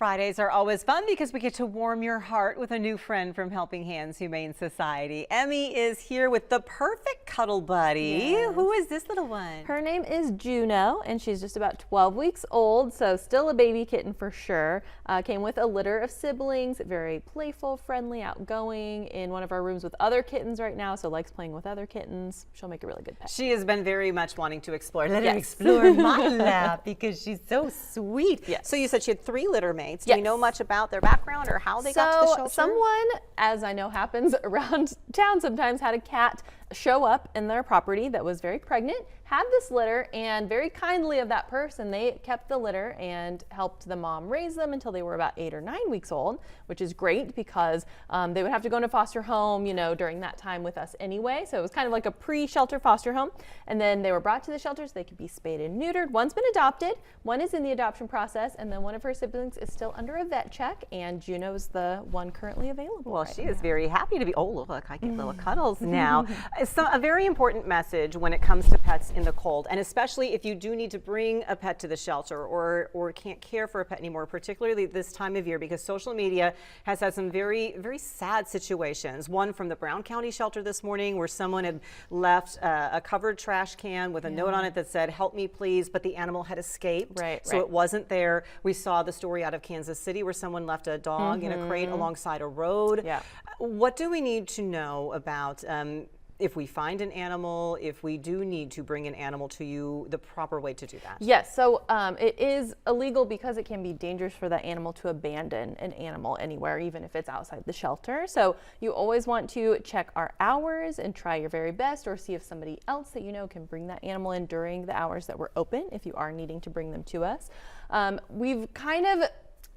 Fridays are always fun because we get to warm your heart with a new friend from Helping Hands Humane Society. Emmy is here with the perfect cuddle buddy. Yes. Who is this little one? Her name is Juno, and she's just about 12 weeks old, so still a baby kitten for sure. Came with a litter of siblings, very playful, friendly, outgoing, in one of our rooms with other kittens right now, so likes playing with other kittens. She'll make a really good pet. She has been very much wanting to explore. Let her explore my lap because she's so sweet. Yes. So you said she had 3 litter mates. Do Yes. you know much about their background or how they got to the shelter? Someone, as I know happens around town sometimes, had a cat show up in their property that was very pregnant, had this litter, and very kindly of that person, they kept the litter and helped the mom raise them until they were about 8 or 9 weeks old, which is great because they would have to go into foster home, you know, during that time with us anyway. So it was kind of like a pre-shelter foster home. And then they were brought to the shelter so they could be spayed and neutered. One's been adopted, one is in the adoption process, and then one of her siblings is still under a vet check, and Juno's the one currently available. Well, right she now. is very happy to be. Oh, look, I get little cuddles now. It's a very important message when it comes to pets in the cold, and especially if you do need to bring a pet to the shelter or can't care for a pet anymore, particularly this time of year, because social media has had some very, very sad situations. One from the Brown County shelter this morning where someone had left a covered trash can with a note on it that said, "Help me please," but the animal had escaped. So it wasn't there. We saw the story out of Kansas City where someone left a dog in a crate alongside a road. What do we need to know about if we find an animal, if we do need to bring an animal to you, the proper way to do that? Yes, so it is illegal because it can be dangerous for that animal to abandon an animal anywhere, even if it's outside the shelter. So you always want to check our hours and try your very best, or see if somebody else that you know can bring that animal in during the hours that we're open if you are needing to bring them to us. We've kind of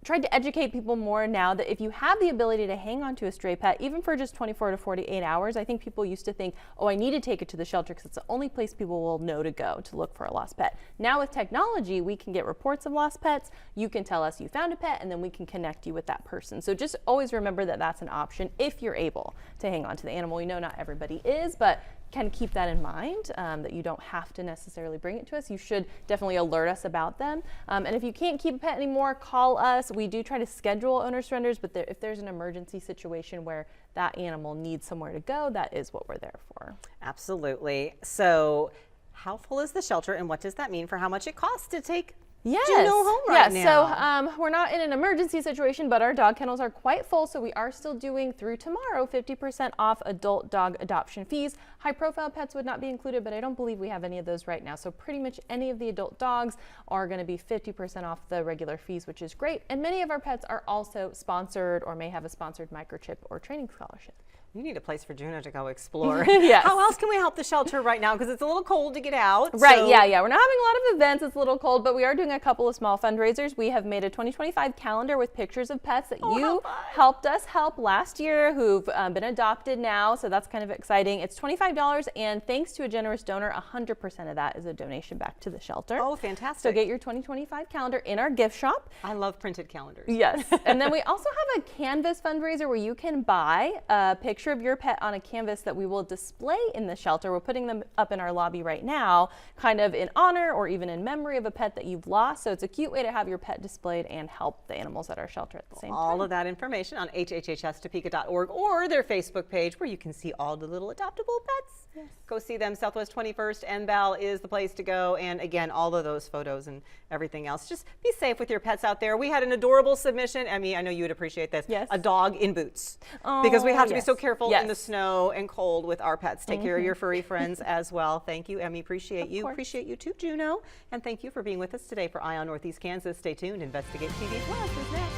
tried to educate people more now that if you have the ability to hang on to a stray pet, even for just 24 to 48 hours, I think people used to think, oh, I need to take it to the shelter because it's the only place people will know to go to look for a lost pet. Now with technology, we can get reports of lost pets. You can tell us you found a pet, and then we can connect you with that person. So just always remember that that's an option if you're able to hang on to the animal. We know not everybody is, but can keep that in mind, that you don't have to necessarily bring it to us. You should definitely alert us about them. And if you can't keep a pet anymore, call us. We do try to schedule owner surrenders, but if there's an emergency situation where that animal needs somewhere to go, that is what we're there for. Absolutely. So how full is the shelter, and what does that mean for how much it costs to take Yes. Juno home right now? So we're not in an emergency situation, but our dog kennels are quite full, so we are still doing through tomorrow 50% off adult dog adoption fees. High profile pets would not be included, but I don't believe we have any of those right now. So pretty much any of the adult dogs are going to be 50% off the regular fees, which is great. And many of our pets are also sponsored or may have a sponsored microchip or training scholarship. You need a place for Juno to go explore. Yes. How else can we help the shelter right now? Because it's a little cold to get out. Right, so. yeah. We're not having a lot of events. It's a little cold, but we are doing a couple of small fundraisers. We have made a 2025 calendar with pictures of pets that you helped us help last year who've been adopted now. So that's kind of exciting. It's $25, and thanks to a generous donor, 100% of that is a donation back to the shelter. Oh, fantastic. So get your 2025 calendar in our gift shop. I love printed calendars. Yes. And then we also have a canvas fundraiser where you can buy a picture of your pet on a canvas that we will display in the shelter. We're putting them up in our lobby right now, kind of in honor or even in memory of a pet that you've lost. So it's a cute way to have your pet displayed and help the animals at our shelter at the same time. All of that information on hhhstopeka.org or their Facebook page, where you can see all the little adoptable pets. Yes. Go see them. Southwest 21st and Bell is the place to go. And again, all of those photos and everything else. Just be safe with your pets out there. We had an adorable submission. Emmy, I know you would appreciate this. Yes. A dog in boots. Oh, because we have to be so careful Yes. in the snow and cold with our pets. Take care of your furry friends as well. Thank you, Emmy. Appreciate you. Appreciate you too, Juno. And thank you for being with us today for Eye on Northeast Kansas. Stay tuned. Investigate TV Plus is next.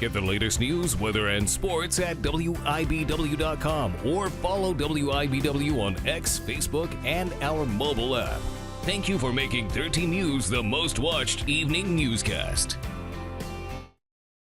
Get the latest news, weather, and sports at WIBW.com or follow WIBW on X, Facebook, and our mobile app. Thank you for making 13 News the most watched evening newscast.